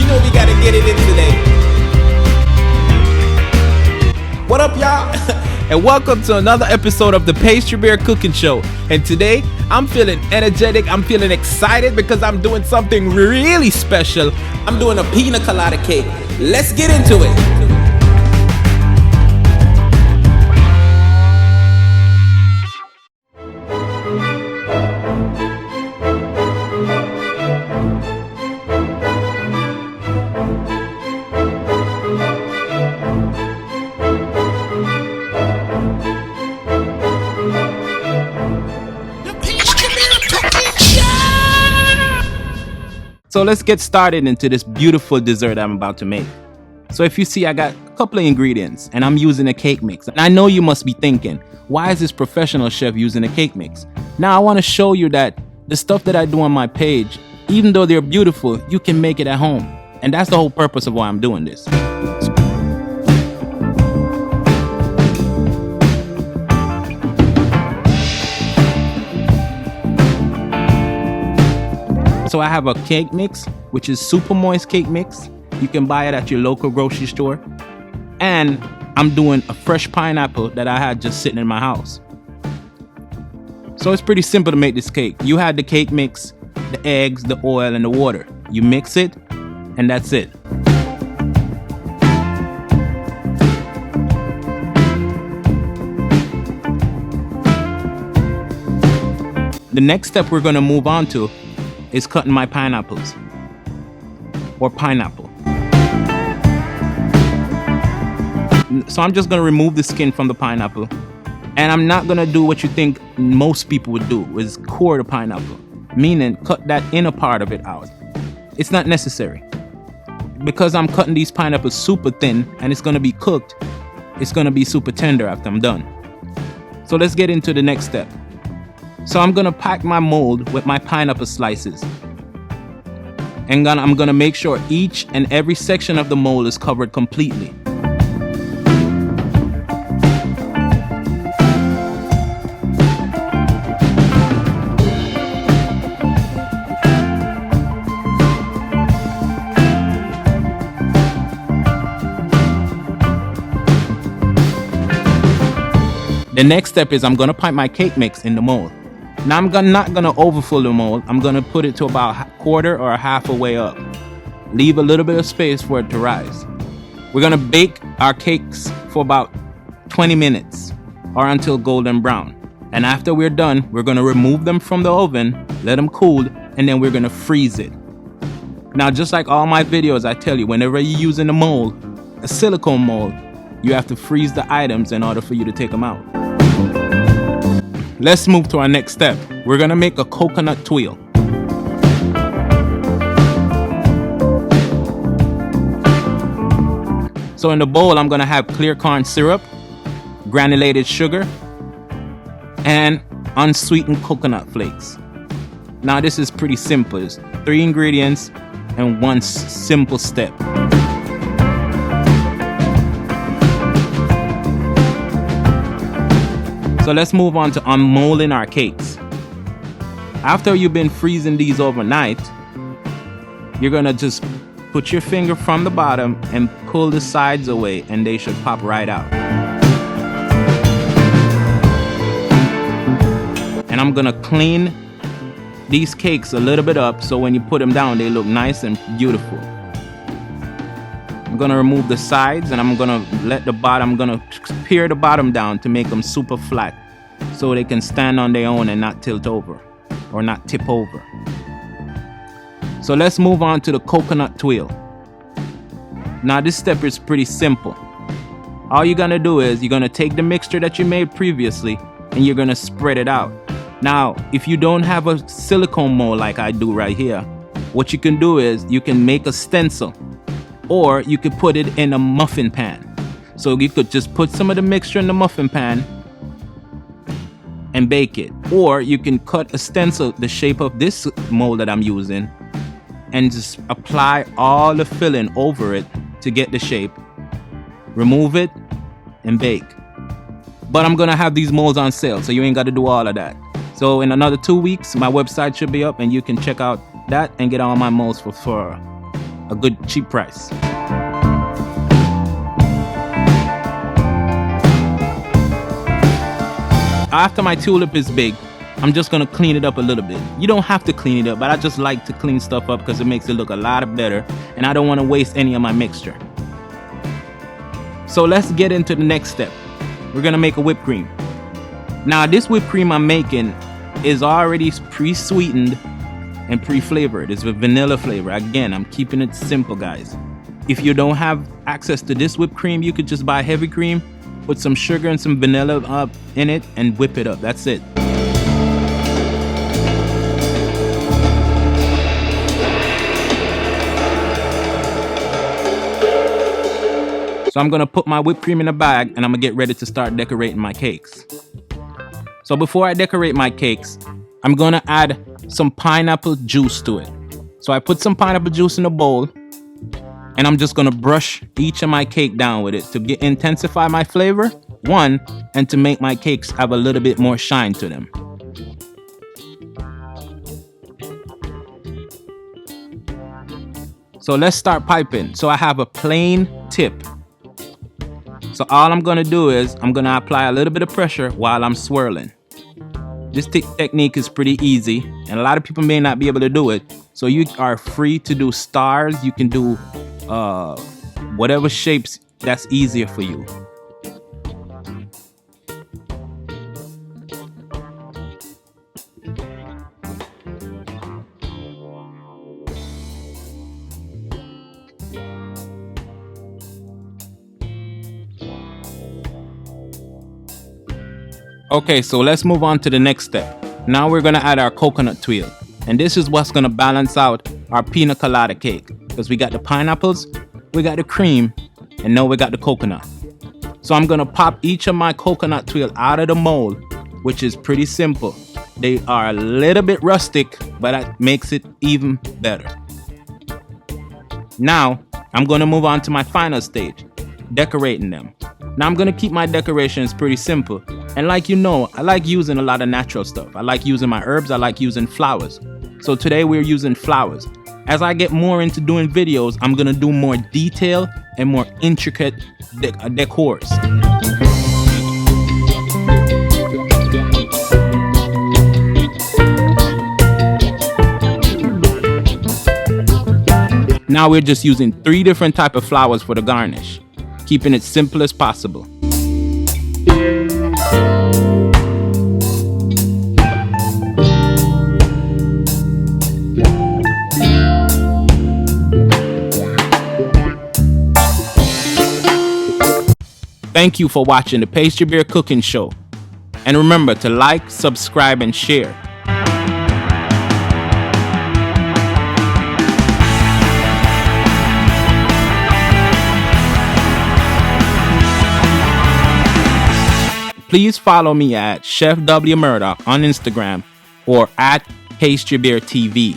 You know we gotta get it in today. What up, y'all? And welcome to another episode of the Pastry Bear Cooking Show. And today, I'm feeling energetic, I'm feeling excited because I'm doing something really special. I'm doing a Pina Colada cake. Let's get into it. So let's get started into this beautiful dessert I'm about to make. So if you see, I got a couple of ingredients and I'm using a cake mix. And I know you must be thinking, why is this professional chef using a cake mix? Now I want to show you that the stuff that I do on my page, even though they're beautiful, you can make it at home. And that's the whole purpose of why I'm doing this. So I have a cake mix, which is super moist cake mix. You can buy it at your local grocery store. And I'm doing a fresh pineapple that I had just sitting in my house. So it's pretty simple to make this cake. You had the cake mix, the eggs, the oil, and the water. You mix it, and that's it. The next step we're going to move on to is cutting my pineapples or pineapple. So I'm just going to remove the skin from the pineapple, and I'm not going to do what you think most people would do, is core the pineapple, meaning cut that inner part of it out. It's not necessary because I'm cutting these pineapples super thin and it's going to be cooked. It's going to be super tender after I'm done. So let's get into the next step. So I'm gonna pack my mold with my pineapple slices. And I'm gonna make sure each and every section of the mold is covered completely. The next step is I'm gonna pipe my cake mix in the mold. Now I'm not gonna overfill the mold. I'm gonna put it to about a quarter or a half a way up. Leave a little bit of space for it to rise. We're gonna bake our cakes for about 20 minutes or until golden brown. And after we're done, we're gonna remove them from the oven, let them cool, and then we're gonna freeze it. Now, just like all my videos, I tell you, whenever you're using a mold, a silicone mold, you have to freeze the items in order for you to take them out. Let's move to our next step. We're gonna make a coconut tuile. So in the bowl, I'm gonna have clear corn syrup, granulated sugar, and unsweetened coconut flakes. Now this is pretty simple. It's 3 ingredients and one simple step. So let's move on to unmolding our cakes. After you've been freezing these overnight, you're gonna just put your finger from the bottom and pull the sides away, and they should pop right out. And I'm gonna clean these cakes a little bit up so when you put them down, they look nice and beautiful. I'm gonna remove the sides and I'm gonna pare the bottom down to make them super flat so they can stand on their own and not tilt over or not tip over. So let's move on to the coconut tuile. Now this step is pretty simple. All you're gonna do is you're gonna take the mixture that you made previously and you're gonna spread it out. Now, if you don't have a silicone mold like I do right here, what you can do is you can make a stencil, or you could put it in a muffin pan. So you could just put some of the mixture in the muffin pan and bake it. Or you can cut a stencil the shape of this mold that I'm using and just apply all the filling over it to get the shape. Remove it and bake. But I'm gonna have these molds on sale, so you ain't gotta do all of that. So in another 2 weeks, my website should be up and you can check out that and get all my molds for a good cheap price. After my tulip is big, I'm just gonna clean it up a little bit. You don't have to clean it up, but I just like to clean stuff up because it makes it look a lot better, and I don't want to waste any of my mixture. So let's get into the next step. We're gonna make a whipped cream. Now this whipped cream I'm making is already pre-sweetened and pre-flavored. It's with vanilla flavor. Again, I'm keeping it simple, guys. If you don't have access to this whipped cream, you could just buy heavy cream, put some sugar and some vanilla up in it, and whip it up. That's it. So I'm gonna put my whipped cream in a bag, and I'm gonna get ready to start decorating my cakes. So before I decorate my cakes, I'm gonna add some pineapple juice to it. So I put some pineapple juice in a bowl, and I'm just gonna brush each of my cake down with it to intensify my flavor, one, and to make my cakes have a little bit more shine to them. So let's start piping. So I have a plain tip. So all I'm gonna do is I'm gonna apply a little bit of pressure while I'm swirling. This technique is pretty easy, and a lot of people may not be able to do it. So you are free to do stars. You can do whatever shapes that's easier for you. Okay, so let's move on to the next step. Now we're gonna add our coconut tuile. And this is what's gonna balance out our pina colada cake. Because we got the pineapples, we got the cream, and now we got the coconut. So I'm gonna pop each of my coconut tuile out of the mold, which is pretty simple. They are a little bit rustic, but that makes it even better. Now, I'm gonna move on to my final stage, decorating them. Now I'm gonna keep my decorations pretty simple. And like you know, I like using a lot of natural stuff. I like using my herbs, I like using flowers. So today we're using flowers. As I get more into doing videos, I'm gonna do more detail and more intricate decors. Now we're just using 3 different types of flowers for the garnish, keeping it simple as possible. Thank you for watching the Pastry Bear Cooking Show. And remember to like, subscribe, and share. Please follow me at Chef W Murdoch on Instagram or at Pastry Bear TV.